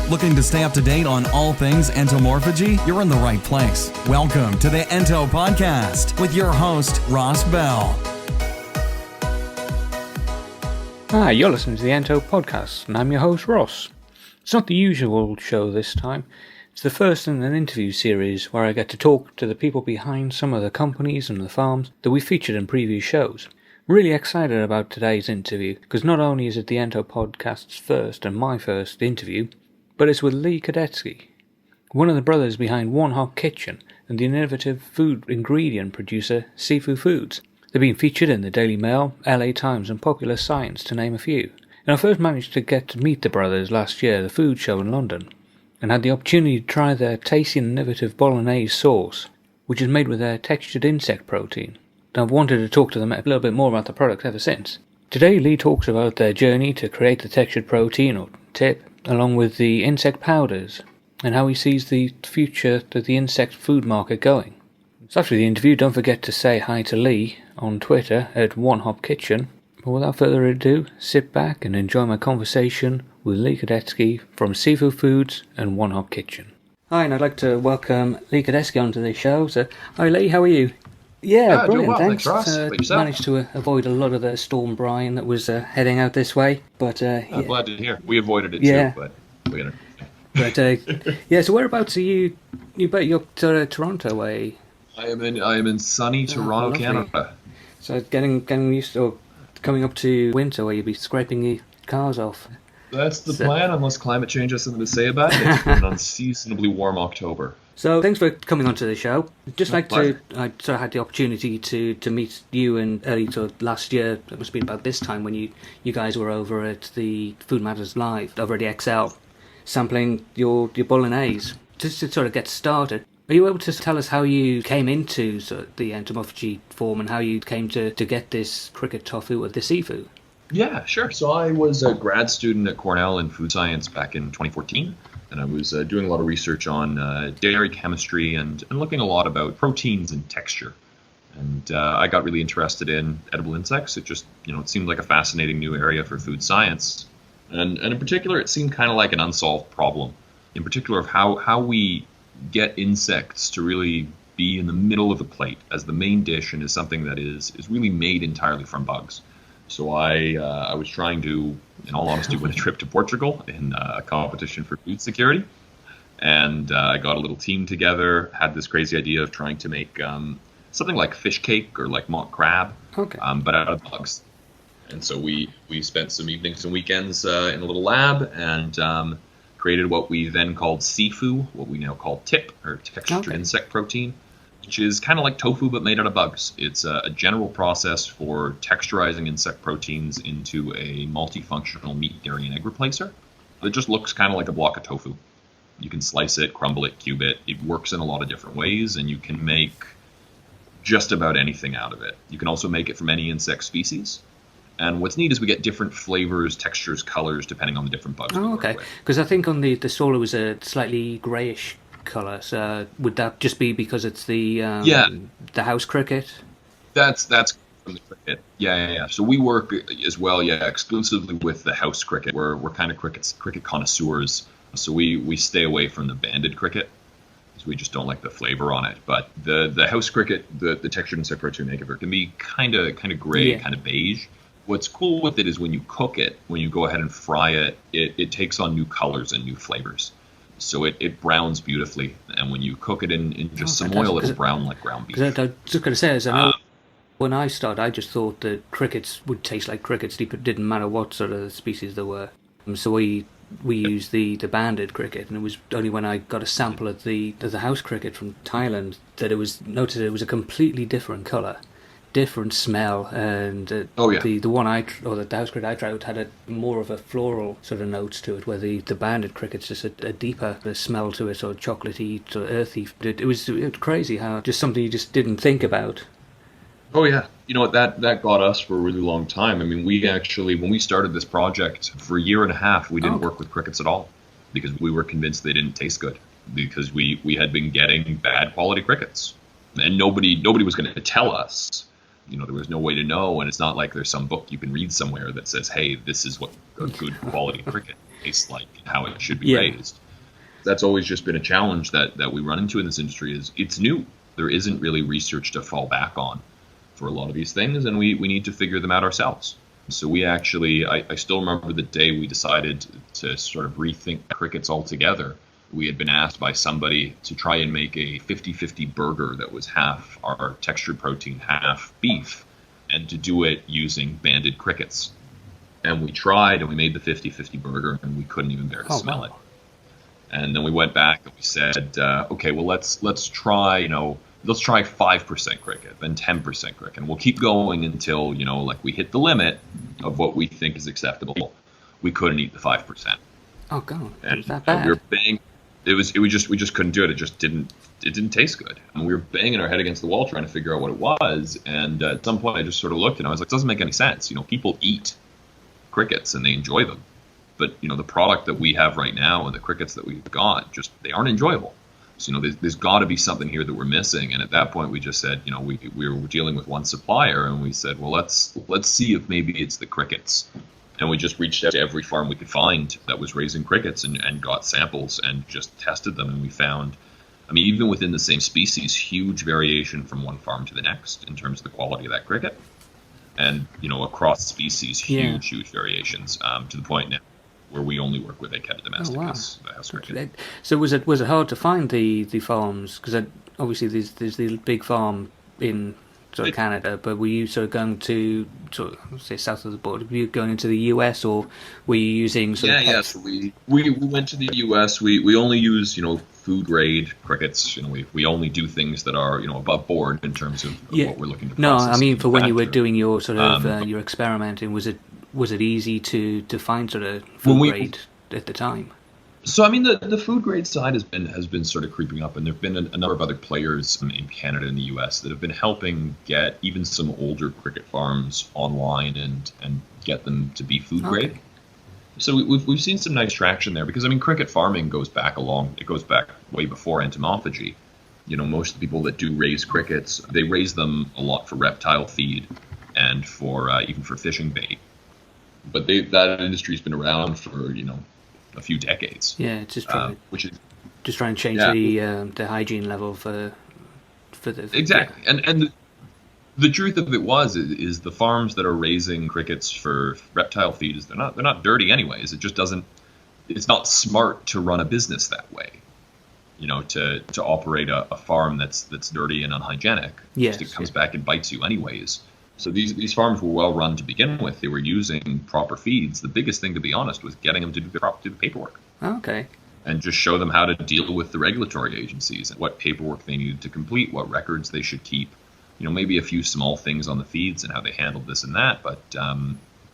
Looking to stay up to date on all things entomorphagy? You're in the right place. Welcome to the Ento Podcast with your host, Ross Bell. Hi, you're listening to the Ento Podcast, and I'm your host, Ross. It's not the usual show this time. It's the first in an interview series where I get to talk to the people behind some of the companies and the farms that we featured in previous shows. I'm really excited about today's interview, because not only is it the Ento Podcast's first and my first interview, but it's with Lee Cadesky, one of the brothers behind One Hop Kitchen and the innovative food ingredient producer Seafood Foods. They've been featured in the Daily Mail, LA Times and Popular Science, to name a few. And I first managed to get to meet the brothers last year at the food show in London, and had the opportunity to try their tasty and innovative bolognese sauce, which is made with their textured insect protein. And I've wanted to talk to them a little bit more about the product ever since. Today Lee talks about their journey to create the textured protein, or tip, along with the insect powders, and how he sees the future of the insect food market going. So after the interview, don't forget to say hi to Lee on Twitter at One Hop Kitchen. But without further ado, sit back and enjoy my conversation with Lee Cadesky from Seafood Foods and One Hop Kitchen. Hi, and I'd like to welcome Lee Cadesky onto the show. So, hi Lee, how are you? Yeah, brilliant, well. Thanks. Ross. Managed to avoid a lot of the storm brine that was heading out this way. But I'm glad to hear. We avoided it too, but we understand. But yeah, so whereabouts are you? You're Toronto way. I am in sunny Toronto, Canada. So getting used to, or coming up to winter where you'll be scraping your cars off. That's the plan, unless climate change has something to say about it. It's been an unseasonably warm October. So thanks for coming onto the show. I sort of had the opportunity to meet you in early to last year. It must have been about this time when you guys were over at the Food Matters Live over at the XL, sampling your bolognese. Just to sort of get started, are you able to tell us how you came into sort of the entomophagy form and how you came to get this cricket tofu with the seafood? Yeah, sure. So I was a grad student at Cornell in food science back in 2014. And I was doing a lot of research on dairy chemistry and looking a lot about proteins and texture. And I got really interested in edible insects. It just, it seemed like a fascinating new area for food science. And in particular, it seemed kind of like an unsolved problem. In particular, of how we get insects to really be in the middle of the plate as the main dish and is something that is really made entirely from bugs. So I was trying to, in all honesty, win a trip to Portugal in a competition for food security. And I got a little team together, had this crazy idea of trying to make something like fish cake or like mock crab, but out of bugs. And so we spent some evenings and weekends in a little lab and created what we then called Seafood, what we now call TIP, or textured insect protein, which is kind of like tofu but made out of bugs. It's a general process for texturizing insect proteins into a multifunctional meat, dairy, and egg replacer. It just looks kind of like a block of tofu. You can slice it, crumble it, cube it. It works in a lot of different ways, and you can make just about anything out of it. You can also make it from any insect species. And what's neat is we get different flavors, textures, colors, depending on the different bugs. Oh, okay. Because I think on the stall it was a slightly greyish colour. So would that just be because it's the house cricket? That's from the cricket. Yeah. So we work as well, exclusively with the house cricket. We're kind of cricket connoisseurs. So we stay away from the banded cricket. So we just don't like the flavor on it. But the house cricket, the textured insect protein we make of it can be kind of gray, kind of beige. What's cool with it is when you cook it, when you go ahead and fry it, it takes on new colors and new flavors. So it browns beautifully, and when you cook it in just some oil, it'll brown like ground beef. I was just going to say, as I know, when I started, I just thought that crickets would taste like crickets. It didn't matter what sort of species there were. So we used the Debanded Cricket, and it was only when I got a sample of the house cricket from Thailand that noticed it was a completely different colour, different smell, and the house cricket I tried had more of a floral sort of notes to it, where the banded cricket's just a deeper smell to it, or chocolatey, or earthy. It was crazy how just something you just didn't think about. Oh yeah, that got us for a really long time. I mean, we actually, when we started this project for a year and a half, we didn't work with crickets at all because we were convinced they didn't taste good, because we had been getting bad quality crickets, and nobody was going to tell us. There was no way to know, and it's not like there's some book you can read somewhere that says, hey, this is what a good quality cricket. tastes like, and how it should be raised. That's always just been a challenge that we run into in this industry. Is it's new. There isn't really research to fall back on for a lot of these things, and we need to figure them out ourselves. So we actually, I still remember the day we decided to sort of rethink crickets altogether. We had been asked by somebody to try and make a 50-50 burger that was half our textured protein, half beef, and to do it using banded crickets. And we tried, and we made the 50-50 burger, and we couldn't even bear to smell it. And then we went back and we said, okay, well, let's try, let's try 5% cricket, then 10% cricket. And we'll keep going until, we hit the limit of what we think is acceptable. We couldn't eat the 5%. Oh, God. And was that bad? we were banging. We just couldn't do it. It didn't taste good. And we were banging our head against the wall trying to figure out what it was. And at some point I just sort of looked and I was like, it doesn't make any sense. People eat crickets and they enjoy them. But, the product that we have right now and the crickets that we've got, they aren't enjoyable. So, there's got to be something here that we're missing. And at that point, we just said, we were dealing with one supplier, and we said, well, let's see if maybe it's the crickets. And we just reached out to every farm we could find that was raising crickets and got samples and just tested them. And we found, even within the same species, huge variation from one farm to the next in terms of the quality of that cricket. And, across species, huge variations to the point now where we only work with Ecetta domesticus, the house cricket. So was it hard to find the farms? Because obviously there's the big farm in sort of Canada, but were you sort of going to say south of the border? Were you going into the US, or were you using sort of pets? So we went to the US. We only use food grade crickets. We only do things that are above board in terms of what we're looking to. No, process for when you were doing your sort of your experimenting, was it easy to find sort of food grade at the time? So the food grade side has been sort of creeping up, and there've been a number of other players in Canada and the US that have been helping get even some older cricket farms online and get them to be food grade. So we've seen some nice traction there because cricket farming goes back way before entomophagy. Most of the people that do raise crickets, they raise them a lot for reptile feed and for even for fishing bait. But that industry's been around for a few decades. Yeah, it's just trying to change the hygiene level for the exactly. And the truth of it is the farms that are raising crickets for reptile feed they're not dirty anyways. It just doesn't. It's not smart to run a business that way. To operate a farm that's dirty and unhygienic. Yes, it comes back and bites you anyways. So these farms were well run to begin with. They were using proper feeds. The biggest thing, to be honest, was getting them to do the paperwork. Okay. And just show them how to deal with the regulatory agencies and what paperwork they needed to complete, what records they should keep. Maybe a few small things on the feeds and how they handled this and that. But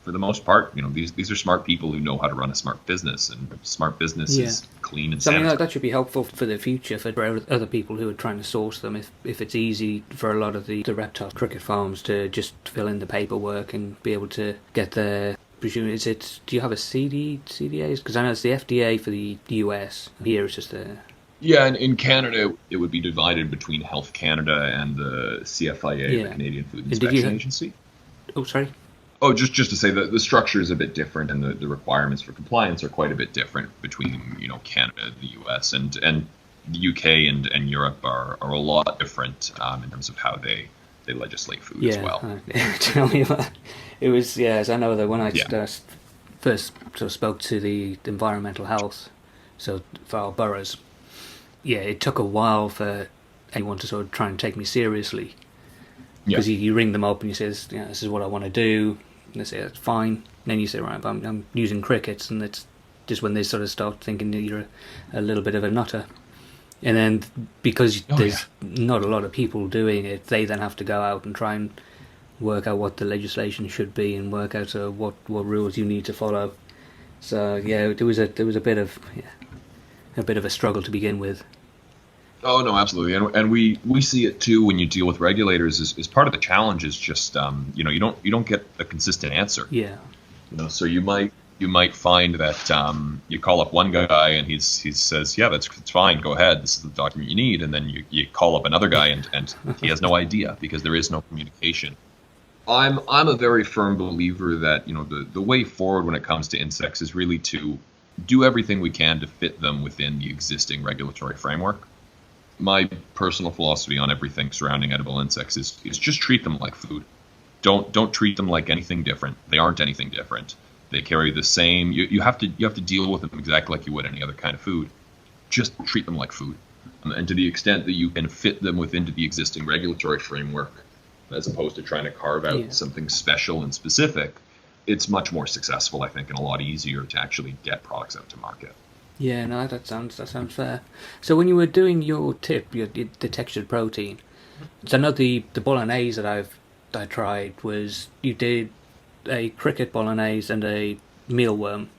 for the most part, these are smart people who know how to run a smart business, and smart business is clean and something sanitary. like that should be helpful for the future for other people who are trying to source them. If it's easy for a lot of the reptile cricket farms to just fill in the paperwork and be able to get their. Presumably, do you have a CDAs? Because I know it's the FDA for the US. Here it's just the. Yeah, and in Canada, it would be divided between Health Canada and the CFIA, the Canadian Food Inspection Agency. Oh, sorry. Oh, just to say that the structure is a bit different, and the requirements for compliance are quite a bit different between Canada, the US, and the UK and Europe are a lot different in terms of how they legislate food as well. Tell me about it. Was as I know that when I first sort of spoke to the environmental health, so for our boroughs, it took a while for anyone to sort of try and take me seriously. Because you ring them up and you say, this is what I want to do. And they say, that's fine. And then you say, right, but I'm using crickets. And it's just when they sort of start thinking that you're a little bit of a nutter. And then because there's not a lot of people doing it, they then have to go out and try and work out what the legislation should be and work out what rules you need to follow. So, there was a bit of a struggle to begin with. Oh, no, absolutely. And we see it too when you deal with regulators is part of the challenge is just, you don't get a consistent answer. Yeah. So you might find that you call up one guy and he says, yeah, it's fine, go ahead, this is the document you need. And then you call up another guy and he has no idea because there is no communication. I'm a very firm believer that, the way forward when it comes to insects is really to do everything we can to fit them within the existing regulatory framework. My personal philosophy on everything surrounding edible insects is just treat them like food. Don't treat them like anything different. They aren't anything different. They carry the same. You have to deal with them exactly like you would any other kind of food. Just treat them like food, and to the extent that you can fit them within the existing regulatory framework, as opposed to trying to carve out something special and specific, it's much more successful, I think, and a lot easier to actually get products out to market. Yeah, no, that sounds fair. So when you were doing your tip, the textured protein, so I know the bolognese that I tried was you did a cricket bolognese and a mealworm.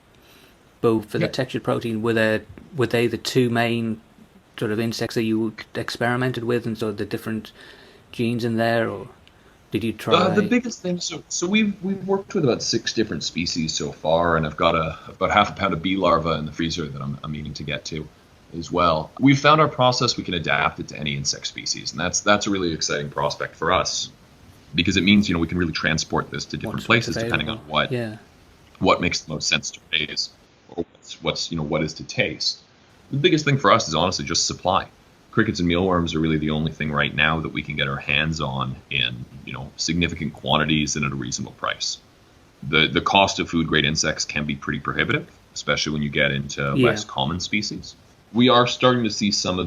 Both for the textured protein, were they the two main sort of insects that you experimented with, and sort of the different genes in there, or did you try? The biggest thing, so we've worked with about 6 different species so far, and I've got about half a pound of bee larvae in the freezer that I'm meaning to get to as well. We've found our process, we can adapt it to any insect species, and that's a really exciting prospect for us, because it means we can really transport this to different places depending on what makes the most sense to raise, or what is to taste. The biggest thing for us is honestly just supply. Crickets and mealworms are really the only thing right now that we can get our hands on in significant quantities and at a reasonable price. The cost of food grade insects can be pretty prohibitive, especially when you get into less common species. We are starting to see some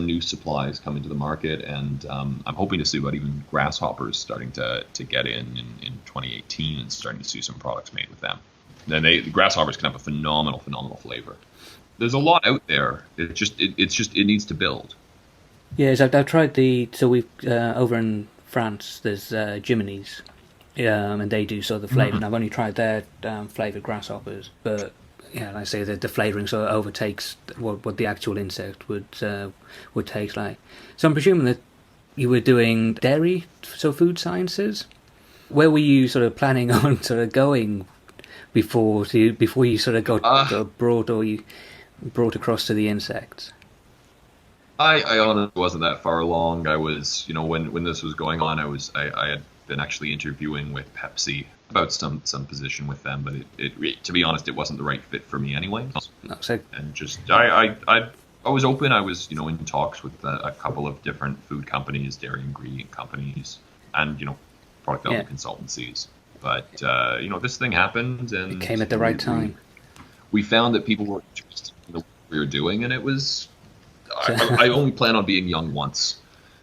new supplies come into the market, and I'm hoping to see about even grasshoppers starting to get in 2018 and starting to see some products made with them. Then the grasshoppers can have a phenomenal flavor. There's a lot out there. It needs to build. Yes, I've tried so we've over in France there's Jiminy's, and they do sort of the flavor. And I've only tried their flavored grasshoppers, but like I say, the flavoring sort of overtakes what the actual insect would taste like. So I'm presuming that you were doing dairy, so food sciences. Where were you sort of planning on sort of going before you sort of got brought across to the insects? I honestly wasn't that far along. I was, when this was going on, I had been actually interviewing with Pepsi about some position with them, but it to be honest, it wasn't the right fit for me anyway. And just I was open. I was in talks with a couple of different food companies, dairy ingredient companies, and product development consultancies. But this thing happened, and it came at the right time. We found that people were interested in what we were doing, and it was. I only plan on being young once,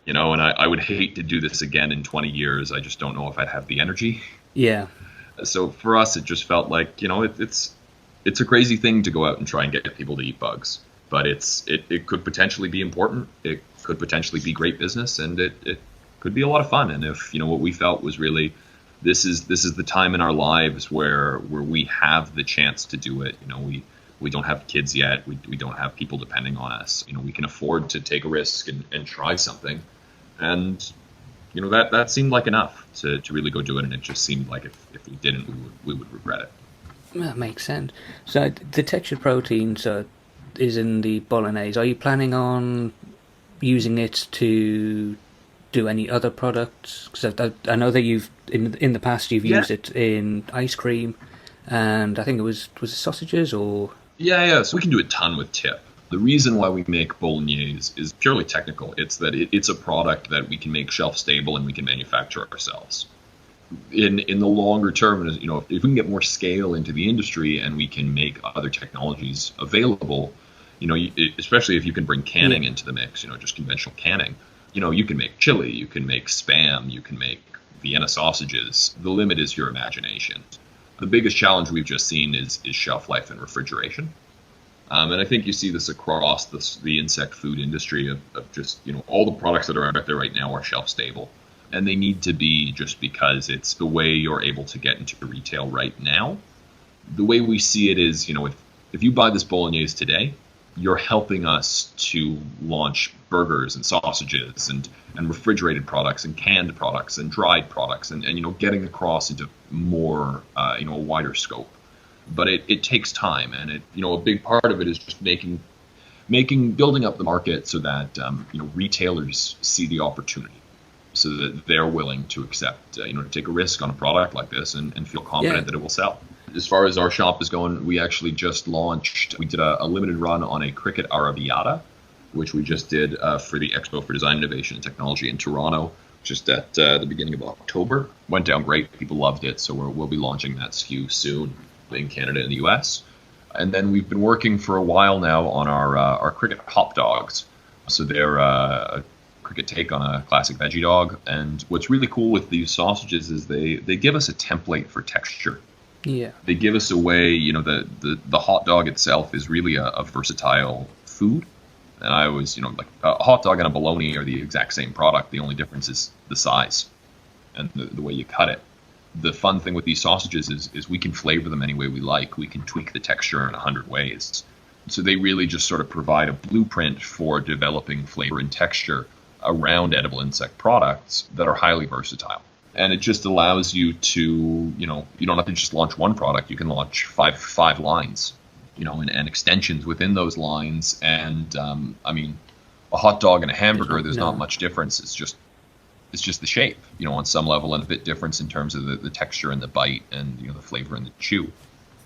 and I would hate to do this again in 20 years. I just don't know if I'd have the energy. Yeah. So for us, it just felt like, it's a crazy thing to go out and try and get people to eat bugs, but it could potentially be important. It could potentially be great business, and it could be a lot of fun. And if, what we felt was really, this is the time in our lives where we have the chance to do it. We don't have kids yet. We don't have people depending on us. We can afford to take a risk and try something. And, that seemed like enough to really go do it. And it just seemed like if we didn't, we would regret it. That makes sense. So the textured protein is in the bolognese. Are you planning on using it to do any other products? Because I know that you've, in the past, you've used it in ice cream. And I think it was it sausages or... Yeah. So we can do a ton with tip. The reason why we make bolognese is purely technical. It's that it's a product that we can make shelf stable and we can manufacture ourselves. In the longer term, if we can get more scale into the industry and we can make other technologies available, especially if you can bring canning into the mix, just conventional canning, you can make chili, you can make Spam, you can make Vienna sausages. The limit is your imagination. The biggest challenge we've just seen is shelf life and refrigeration. And I think you see this across the insect food industry of just, all the products that are out there right now are shelf stable. And they need to be, just because it's the way you're able to get into retail right now. The way we see it is, if you buy this bolognese today, you're helping us to launch burgers and sausages and refrigerated products and canned products and dried products and getting across into more, a wider scope. But it takes time, and a big part of it is just building up the market so that, retailers see the opportunity, so that they're willing to accept, to take a risk on a product like this and feel confident that it will sell. As far as our shop is going, we actually just launched, we did a limited run on a cricket Arrabbiata, which we just did for the Expo for Design, Innovation and Technology in Toronto, just at the beginning of October. Went down great. People loved it. So we'll be launching that SKU soon in Canada and the US. And then we've been working for a while now on our cricket hop dogs. So they're a cricket take on a classic veggie dog. And what's really cool with these sausages is they give us a template for texture. Yeah. They give us a way, the hot dog itself is really a versatile food. And I always, like a hot dog and a bologna are the exact same product. The only difference is the size and the way you cut it. The fun thing with these sausages is we can flavor them any way we like. We can tweak the texture in 100 ways. So they really just sort of provide a blueprint for developing flavor and texture around edible insect products that are highly versatile. And it just allows you to, you don't have to just launch one product. You can launch five lines, and extensions within those lines. And a hot dog and a hamburger, there's not much difference. It's just the shape, on some level, and a bit difference in terms of the texture and the bite and, the flavor and the chew.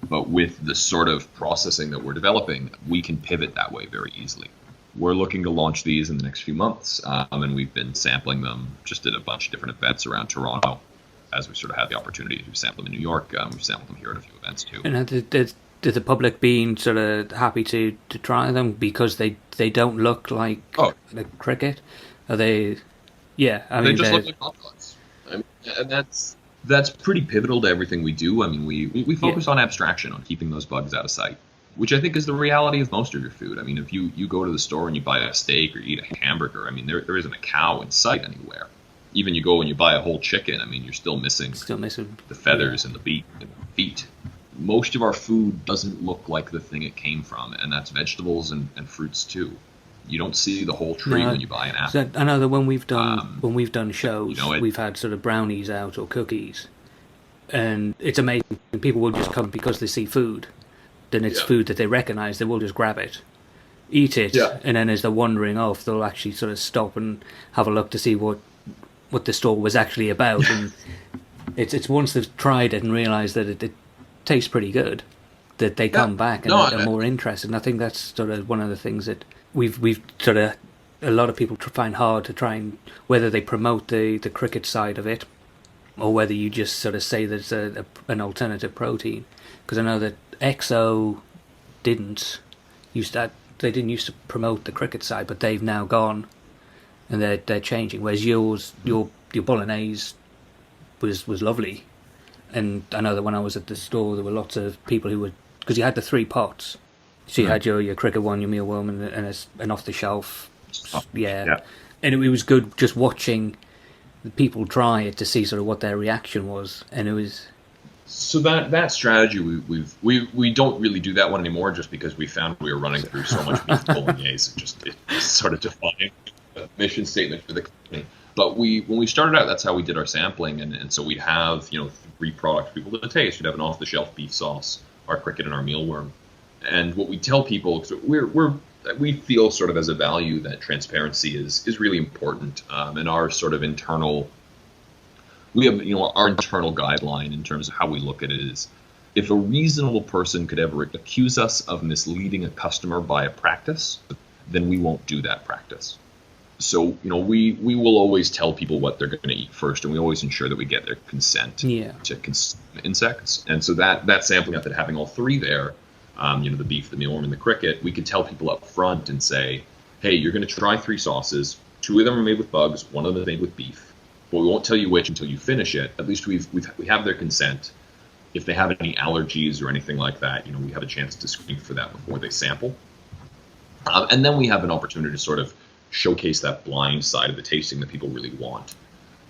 But with the sort of processing that we're developing, we can pivot that way very easily. We're looking to launch these in the next few months, and we've been sampling them just at a bunch of different events around Toronto, as we sort of had the opportunity to sample them in New York. We've sampled them here at a few events too. And did the public being sort of happy to try them because they don't look like cricket? Are they? Yeah, they just look like hot dogs. And that's pretty pivotal to everything we do. I mean, we focus on abstraction, on keeping those bugs out of sight, which I think is the reality of most of your food. I mean, if you go to the store and you buy a steak or you eat a hamburger, I mean, there isn't a cow in sight anywhere. Even you go and you buy a whole chicken, I mean, you're still missing the feathers and the beak and the feet. Most of our food doesn't look like the thing it came from, and that's vegetables and fruits too. You don't see the whole tree when you buy an apple. So I know that when we've done shows, we've had sort of brownies out or cookies, and it's amazing. People will just come because they see food. Then it's food that they recognise. They will just grab it, eat it, and then as they're wandering off, they'll actually sort of stop and have a look to see what the store was actually about. And it's once they've tried it and realised that it tastes pretty good, that they come back and are more interested. And I think that's sort of one of the things that we've sort of, a lot of people find hard to try and, whether they promote the cricket side of it or whether you just sort of say that it's an alternative protein. Because I know that XO didn't used to promote the cricket side, but they've now gone and they're changing. Whereas your bolognese was lovely, and I know that when I was at the store, there were lots of people who would, because you had the 3 pots, so you had your cricket one, your mealworm, and an off the shelf, and it was good just watching the people try it to see sort of what their reaction was, and it was. So that strategy, we don't really do that one anymore, just because we found we were running through so much beef bolognese. It's sort of defining a mission statement for the company. But when we started out, that's how we did our sampling, and so we'd have 3 products for people to taste. We'd have an off-the-shelf beef sauce, our cricket, and our mealworm. And what we tell people, so we feel sort of as a value that transparency is really important, and our sort of internal. We have, our internal guideline in terms of how we look at it is, if a reasonable person could ever accuse us of misleading a customer by a practice, then we won't do that practice. So, we will always tell people what they're going to eat first, and we always ensure that we get their consent to consume insects. And so that sampling method, having all 3 there, the beef, the mealworm, and the cricket, we could tell people up front and say, hey, you're going to try 3 sauces. 2 of them are made with bugs, 1 of them is made with beef. But we won't tell you which until you finish it. At least we have their consent. If they have any allergies or anything like that, we have a chance to screen for that before they sample. And then we have an opportunity to sort of showcase that blind side of the tasting that people really want.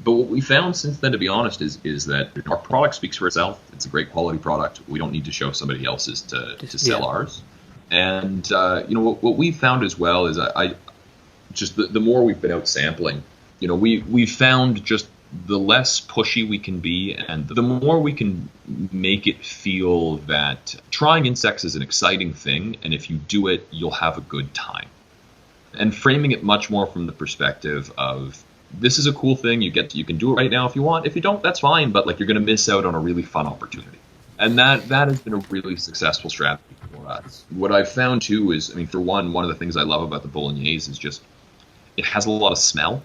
But what we found since then, to be honest, is that our product speaks for itself. It's a great quality product. We don't need to show somebody else's to sell ours. And what we found as well is the more we've been out sampling, we found just the less pushy we can be, and the more we can make it feel that trying insects is an exciting thing, and if you do it, you'll have a good time. And framing it much more from the perspective of, this is a cool thing, you can do it right now if you want. If you don't, that's fine, but you're going to miss out on a really fun opportunity. And that has been a really successful strategy for us. What I've found too is, for one of the things I love about the bolognese is just it has a lot of smell,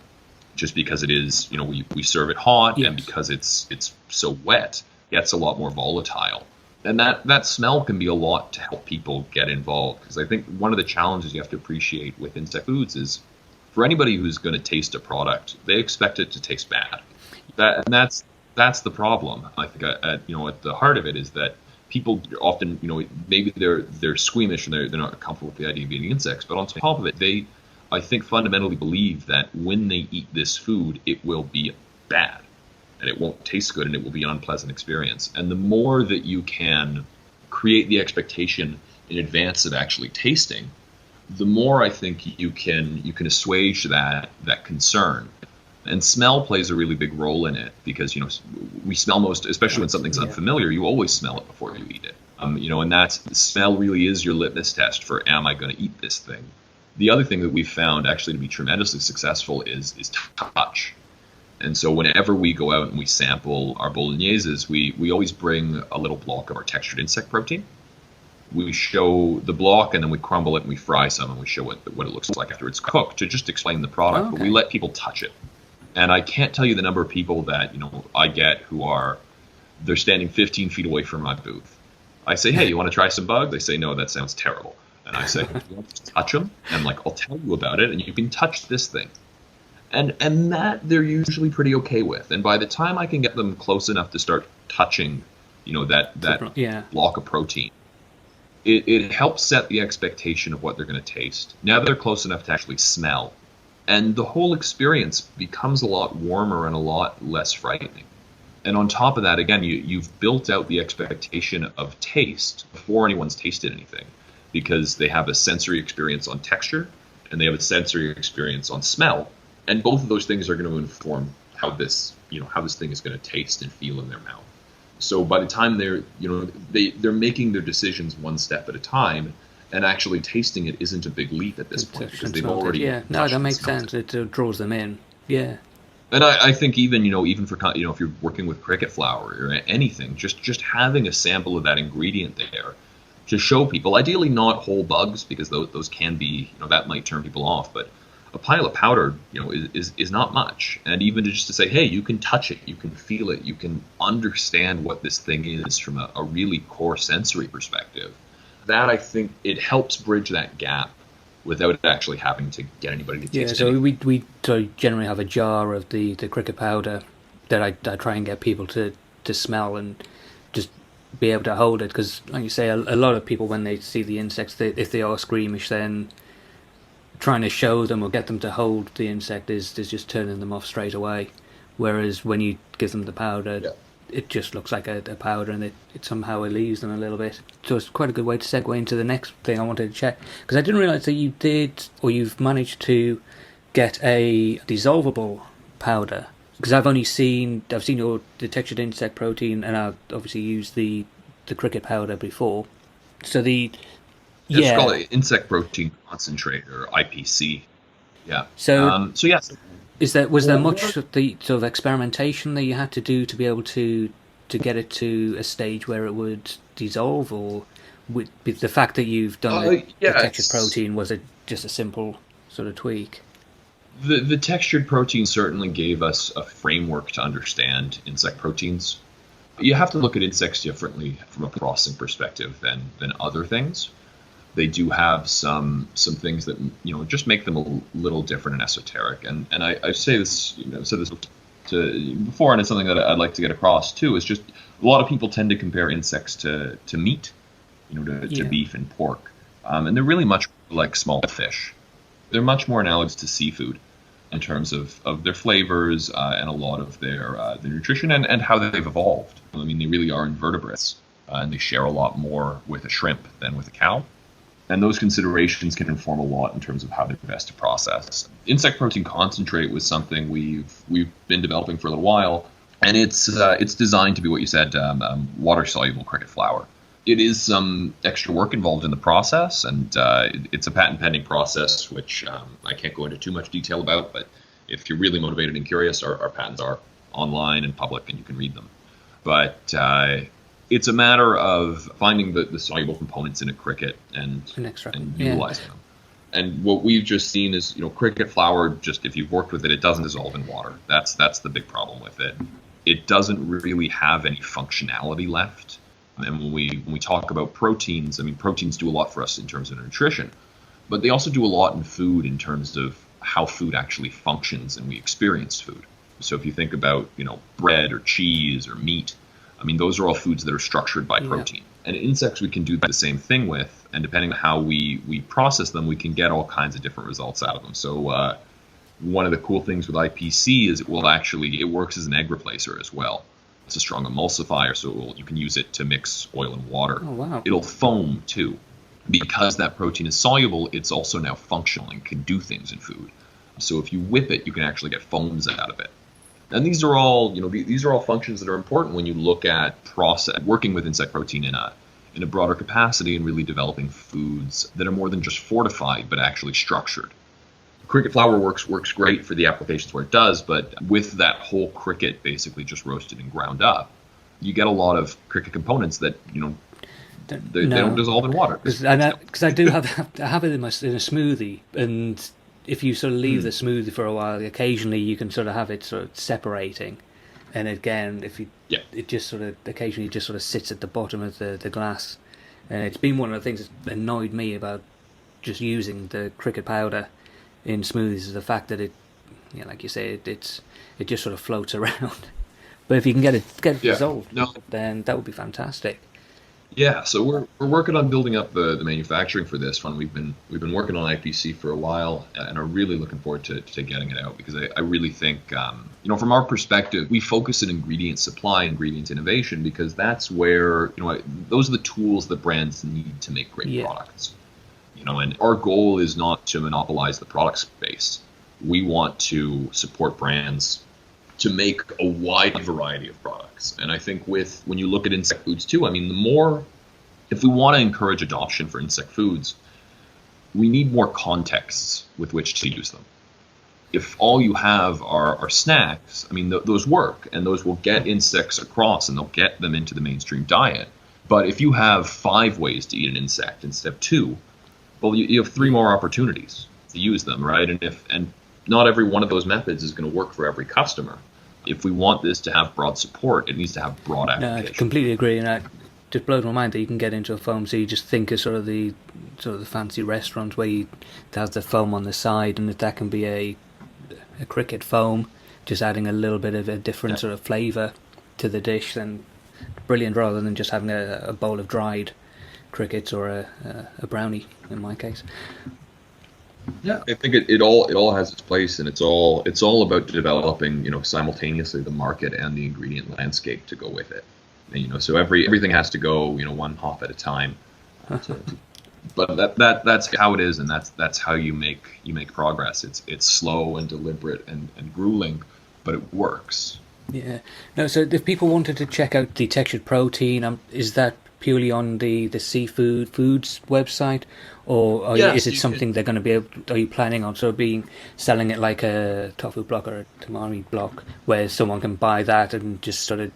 just because it is, we serve it hot, yes. and because it's so wet, it's a lot more volatile. And that smell can be a lot to help people get involved, because I think one of the challenges you have to appreciate with insect foods is for anybody who's going to taste a product, they expect it to taste bad. That's the problem. I think at the heart of it is that people often, maybe they're squeamish and they're not comfortable with the idea of eating insects, but on top of it, they, I think, fundamentally believe that when they eat this food, it will be bad and it won't taste good and it will be an unpleasant experience. And the more that you can create the expectation in advance of actually tasting, the more I think you can assuage that concern. And smell plays a really big role in it, because we smell most, especially when something's unfamiliar. You always smell it before you eat it. And smell really is your litmus test for, am I going to eat this thing? The other thing that we've found actually to be tremendously successful is touch. And so whenever we go out and we sample our bologneses, we always bring a little block of our textured insect protein. We show the block, and then we crumble it and we fry some, and we show what it looks like after it's cooked, to just explain the product. Okay. But we let people touch it. And I can't tell you the number of people that I get who they're standing 15 feet away from my booth. I say, hey, you want to try some bugs? They say, no, that sounds terrible. And I say, you want to touch them? And I'll tell you about it, and you can touch this thing. And that they're usually pretty okay with. And by the time I can get them close enough to start touching, that block of protein, it helps set the expectation of what they're going to taste. Now they're close enough to actually smell. And the whole experience becomes a lot warmer and a lot less frightening. And on top of that, again, you've built out the expectation of taste before anyone's tasted anything, because they have a sensory experience on texture and they have a sensory experience on smell. And both of those things are going to inform how this thing is going to taste and feel in their mouth. So by the time they're making their decisions one step at a time, and actually tasting it isn't a big leap at this point, because they've already that makes sense. It draws them in. Yeah. And I think even for if you're working with cricket flour or anything, just having a sample of that ingredient there to show people, ideally not whole bugs, because those can be, that might turn people off, but a pile of powder, is not much. And even just to say, hey, you can touch it, you can feel it, you can understand what this thing is from a really core sensory perspective. That, I think, it helps bridge that gap without actually having to get anybody to taste it. So we generally have a jar of the cricket powder that I try and get people to smell and just be able to hold it, because, like you say, a lot of people, when they see the insects, if they are squeamish, then trying to show them or get them to hold the insect is just turning them off straight away. Whereas when you give them the powder, it just looks like a powder, and it somehow relieves them a little bit. So it's quite a good way to segue into the next thing I wanted to check, because I didn't realise that you've managed to get a dissolvable powder. Because I've seen the textured insect protein, and I've obviously used the cricket powder before. So it's called insect protein concentrate, or IPC. Yeah. So yes. Was there much of the sort of experimentation that you had to do to be able to get it to a stage where it would dissolve, or with the fact that you've done the textured protein, was it just a simple sort of tweak? The textured protein certainly gave us a framework to understand insect proteins. You have to look at insects differently from a processing perspective than other things. They do have some things that just make them a little different and esoteric. And I say this, I've said this before, and it's something that I'd like to get across too. Is just a lot of people tend to compare insects to meat, to beef and pork, and they're really much like small fish. They're much more analogous to seafood in terms of their flavors and a lot of their nutrition and how they've evolved. They really are invertebrates, and they share a lot more with a shrimp than with a cow. And those considerations can inform a lot in terms of how they're best to process. Insect protein concentrate was something we've been developing for a little while, and it's designed to be what you said, water-soluble cricket flour. It is some extra work involved in the process, and it's a patent-pending process, which I can't go into too much detail about, but if you're really motivated and curious, our patents are online and public, and you can read them. But it's a matter of finding the soluble components in a cricket and utilizing them. And what we've just seen is, cricket flour, just if you've worked with it, it doesn't dissolve in water. That's the big problem with it. It doesn't really have any functionality left. And when we talk about proteins, proteins do a lot for us in terms of nutrition, but they also do a lot in food in terms of how food actually functions and we experience food. So if you think about, bread or cheese or meat, those are all foods that are structured by protein. And insects we can do the same thing with, and depending on how we process them, we can get all kinds of different results out of them. So one of the cool things with IPC is it works as an egg replacer as well. It's a strong emulsifier, so you can use it to mix oil and water. Oh, wow. It'll foam too. Because that protein is soluble, it's also now functional and can do things in food. So if you whip it, you can actually get foams out of it. And these are all, these are all functions that are important when you look at working with insect protein in a broader capacity and really developing foods that are more than just fortified, but actually structured. Cricket flour works great for the applications where it does, but with that whole cricket basically just roasted and ground up, you get a lot of cricket components that, they don't dissolve in water. Because I do have it in a smoothie, and if you sort of leave the smoothie for a while, occasionally you can sort of have it sort of separating, and again, it just sort of occasionally just sort of sits at the bottom of the glass, and it's been one of the things that's annoyed me about just using the cricket powder in smoothies is the fact that it, like you say, it just sort of floats around. But if you can get it dissolved, then that would be fantastic. Yeah, so we're working on building up the manufacturing for this one. We've been working on IPC for a while, and are really looking forward to getting it out, because I really think, from our perspective, we focus on ingredient supply, ingredient innovation, because that's where, those are the tools that brands need to make great products. And our goal is not to monopolize the product space. We want to support brands to make a wide variety of products. And I think when you look at insect foods too, if we want to encourage adoption for insect foods, we need more contexts with which to use them. If all you have are snacks, those work, and those will get insects across, and they'll get them into the mainstream diet. But if you have 5 ways to eat an insect instead of 2, well, you have 3 more opportunities to use them, right? And not every one of those methods is going to work for every customer. If we want this to have broad support, it needs to have broad application. No, I completely agree, and it just blows my mind that you can get into a foam. So you just think of sort of the fancy restaurants where it has the foam on the side, and that can be a cricket foam, just adding a little bit of a different sort of flavour to the dish. Then brilliant, rather than just having a bowl of dried crickets or a brownie in my case. Yeah, I think it all has its place, and it's all about developing, simultaneously the market and the ingredient landscape to go with it. And, so everything has to go, one hop at a time. But that's how it is, and that's how you make progress. It's slow and deliberate and grueling, but it works. Yeah. No. So if people wanted to check out the textured protein, is that purely on the seafood foods website, or is it something they're going to be able? Are you planning on sort of selling it like a tofu block or a tamari block, where someone can buy that and just sort of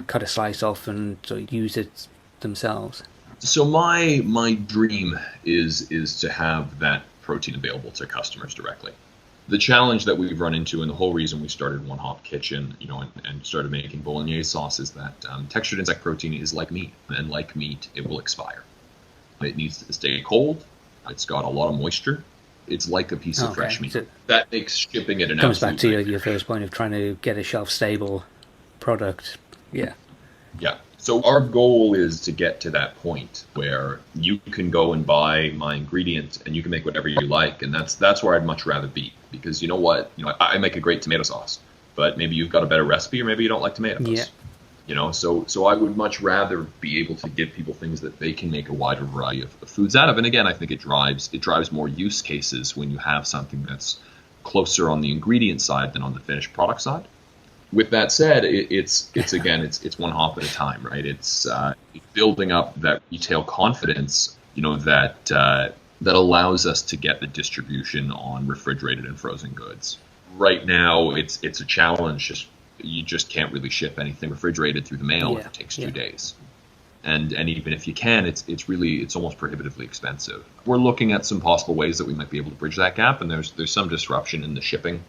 cut a slice off and sort of use it themselves? So my dream is to have that protein available to customers directly. The challenge that we've run into, and the whole reason we started One Hop Kitchen, and started making bolognese sauce, is that textured insect protein is like meat, and like meat, it will expire. It needs to stay cold. It's got a lot of moisture. It's like a piece of fresh meat. So that makes shipping it an comes back to your first point of trying to get a shelf-stable product. Yeah. Yeah. So our goal is to get to that point where you can go and buy my ingredient and you can make whatever you like, and that's where I'd much rather be. Because you know what? I make a great tomato sauce, but maybe you've got a better recipe, or maybe you don't like tomatoes. Yeah. So I would much rather be able to give people things that they can make a wider variety of foods out of. And again, I think it drives more use cases when you have something that's closer on the ingredient side than on the finished product side. With that said, it's one hop at a time, right? It's building up that retail confidence, that allows us to get the distribution on refrigerated and frozen goods. Right now, it's a challenge. You just can't really ship anything refrigerated through the mail if it takes 2 days. And even if you can, it's almost prohibitively expensive. We're looking at some possible ways that we might be able to bridge that gap, and there's some disruption in the shipping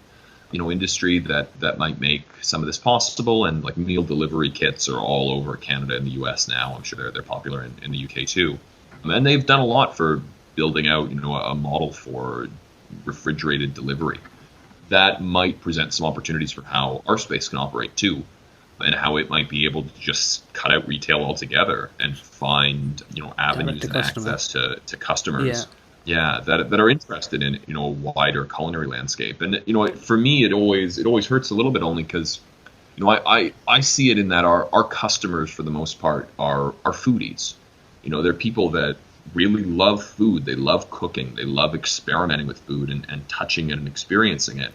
industry that might make some of this possible. And like meal delivery kits are all over Canada and the US now. I'm sure they're popular in the UK too. And they've done a lot for building out, a model for refrigerated delivery. That might present some opportunities for how our space can operate too, and how it might be able to just cut out retail altogether and find, avenues and access to customers. Yeah, that are interested in, a wider culinary landscape. And, for me, it always hurts a little bit, only because, I see it in that our customers, for the most part, are foodies. They're people that really love food. They love cooking. They love experimenting with food and touching it and experiencing it.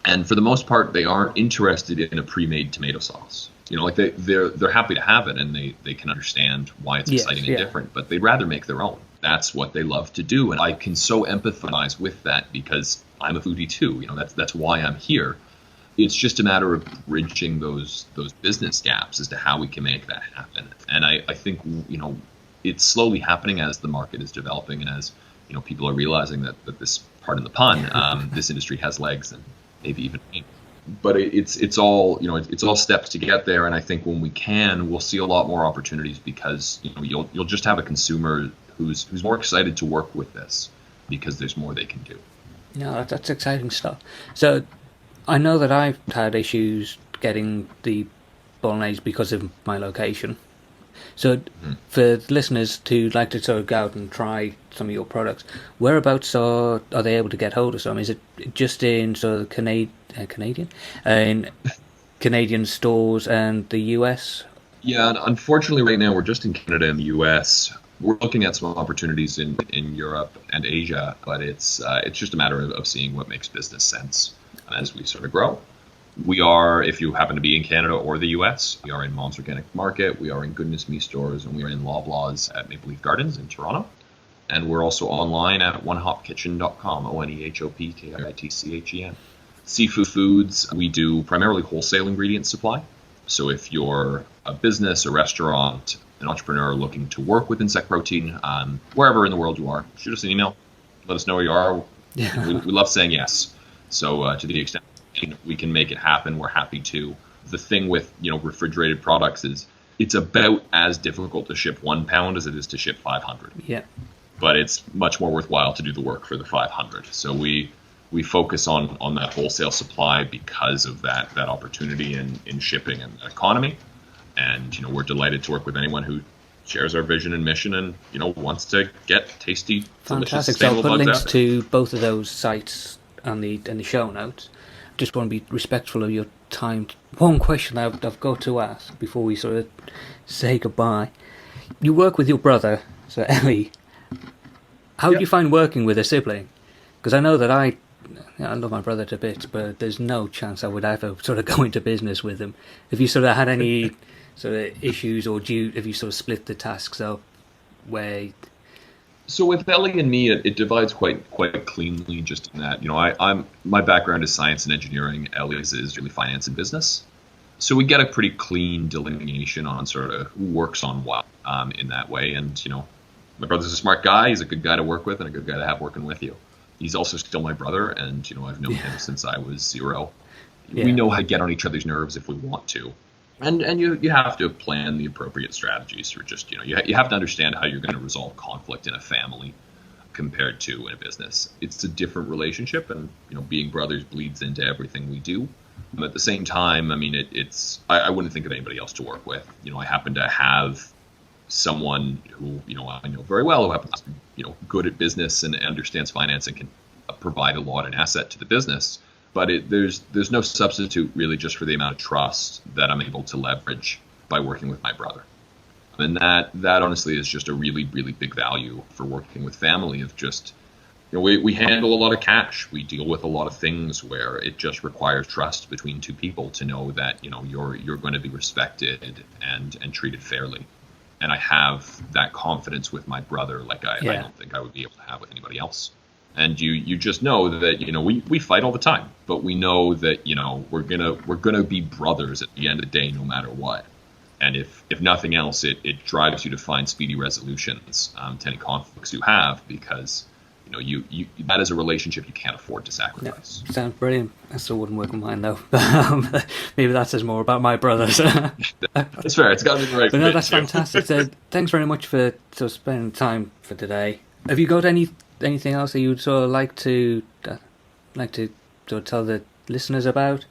And for the most part, they aren't interested in a pre-made tomato sauce. They're happy to have it, and they can understand why it's exciting and different, but they'd rather make their own. That's what they love to do. And I can so empathize with that because I'm a foodie too. That's why I'm here. It's just a matter of bridging those business gaps as to how we can make that happen. And I think, it's slowly happening as the market is developing and as, people are realizing that this, pardon the pun, this industry has legs and maybe even me. But it's all, it's all steps to get there. And I think when we can, we'll see a lot more opportunities because, you'll just have a consumer who's more excited to work with this because there's more they can do. No, that's exciting stuff. So I know that I've had issues getting the bolognese because of my location. So for listeners who'd like to sort of go out and try some of your products, whereabouts are they able to get hold of some? Is it just in sort of Canadian stores and the US? Yeah, unfortunately right now we're just in Canada and the US. We're looking at some opportunities in Europe and Asia, but it's just a matter of seeing what makes business sense as we sort of grow. We are, if you happen to be in Canada or the US, we are in Mom's Organic Market, we are in Goodness Me stores, and we are in Loblaws at Maple Leaf Gardens in Toronto. And we're also online at onehopkitchen.com, ONEHOPKITCHEN. Seafood foods, we do primarily wholesale ingredient supply. So if you're a business, a restaurant, an entrepreneur looking to work with insect protein, wherever in the world you are, shoot us an email, let us know where you are. Yeah. We love saying yes. So to the extent we can make it happen, we're happy to. The thing with refrigerated products is it's about as difficult to ship 1 pound as it is to ship 500. Yeah. But it's much more worthwhile to do the work for the 500. So we focus on that wholesale supply because of that opportunity in shipping and economy. And we're delighted to work with anyone who shares our vision and mission and wants to get tasty, delicious, fantastic. So I'll sustainable put bugs links out. to both of those sites in the show notes. Just want to be respectful of your time. One question I've got to ask before we sort of say goodbye. You work with your brother, so Ellie. How do you find working with a sibling? Because I know that I love my brother to bits, but there's no chance I would ever sort of go into business with him. Have you sort of had any sort of issues, or have you sort of split the tasks up where? So with Ellie and me, it divides quite cleanly. Just in that, I'm my background is science and engineering. Ellie's is really finance and business. So we get a pretty clean delineation on sort of who works on what in that way. And my brother's a smart guy. He's a good guy to work with and a good guy to have working with you. He's also still my brother, and I've known him since I was 0. Yeah. We know how to get on each other's nerves if we want to. And you have to plan the appropriate strategies for just, you have to understand how you're going to resolve conflict in a family compared to in a business. It's a different relationship, and, being brothers bleeds into everything we do. But at the same time, I mean, I wouldn't think of anybody else to work with. I happen to have someone who, I know very well, who happens to be, good at business and understands finance and can provide a lot of asset to the business. But there's no substitute really just for the amount of trust that I'm able to leverage by working with my brother. And that honestly is just a really, really big value for working with family of just, we handle a lot of cash. We deal with a lot of things where it just requires trust between two people to know that, you're going to be respected and treated fairly. And I have that confidence with my brother like I don't think I would be able to have with anybody else. And you just know that, we fight all the time, but we know that, we're gonna be brothers at the end of the day, no matter what. And if nothing else, it drives you to find speedy resolutions to any conflicts you have, because you that is a relationship you can't afford to sacrifice. Yeah, sounds brilliant. I still wouldn't work with mine though. Maybe that says more about my brothers. That's fair. It's got to be the right. But no, that's fantastic. So, thanks very much for spending time for today. Have you got anything else that you'd sort of like to sort of tell the listeners about?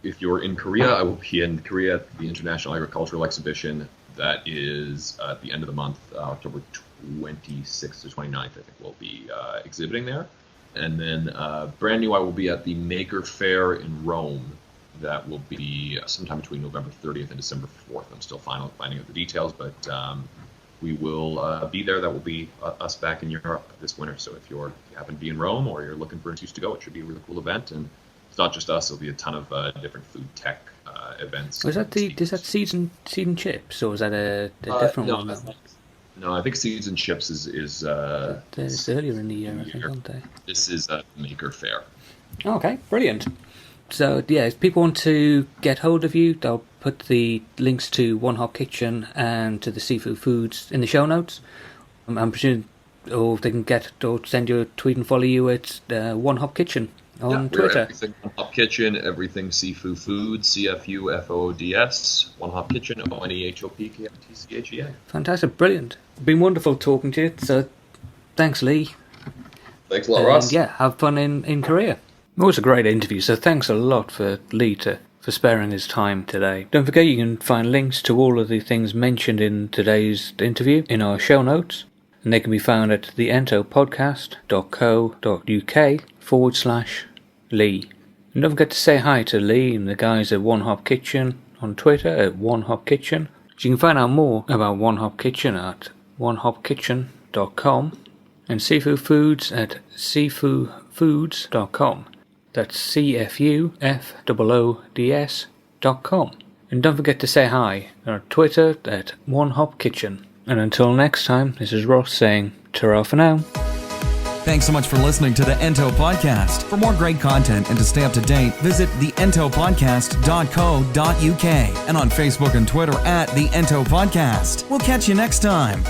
If you're in Korea, I will be in Korea at the International Agricultural Exhibition. That is at the end of the month, October 26th to 29th, I think we'll be exhibiting there. And then brand new, I will be at the Maker Faire in Rome. That will be sometime between November 30th and December 4th. I'm still finding out the details, but we will be there. That will be us back in Europe this winter. So if you happen to be in Rome or you're looking for an excuse to go, it should be a really cool event. And it's not just us. There'll be a ton of different food tech events. Is that seeds and chips, or is that a different one? No, I think seeds and chips is it's earlier in the year, I think, aren't they? This is Maker Faire. Okay, brilliant. So yeah, if people want to get hold of you, they'll put the links to One Hop Kitchen and to the Seafood Foods in the show notes. I'm presuming, or they can send you a tweet and follow you at One Hop Kitchen on Twitter. Everything One Hop Kitchen, everything Seafood Foods, CFUFOODS, One Hop Kitchen, ONEHOPKFTCHEA. Fantastic, brilliant. It's been wonderful talking to you. So thanks, Lee. Thanks a lot, Ross. Yeah, have fun in Korea. It was a great interview, so thanks a lot for Lee for sparing his time today. Don't forget you can find links to all of the things mentioned in today's interview in our show notes, and they can be found at theentopodcast.co.uk/Lee. And don't forget to say hi to Lee and the guys at One Hop Kitchen on Twitter at One Hop Kitchen. You can find out more about One Hop Kitchen at onehopkitchen.com and Seafood Foods at seafoodfoods.com. That's CFUFOODS.com. And don't forget to say hi on Twitter at One Hop Kitchen. And until next time, this is Ross saying ta-ra for now. Thanks so much for listening to the Ento Podcast. For more great content and to stay up to date, visit theentopodcast.co.uk and on Facebook and Twitter at the Ento Podcast. We'll catch you next time.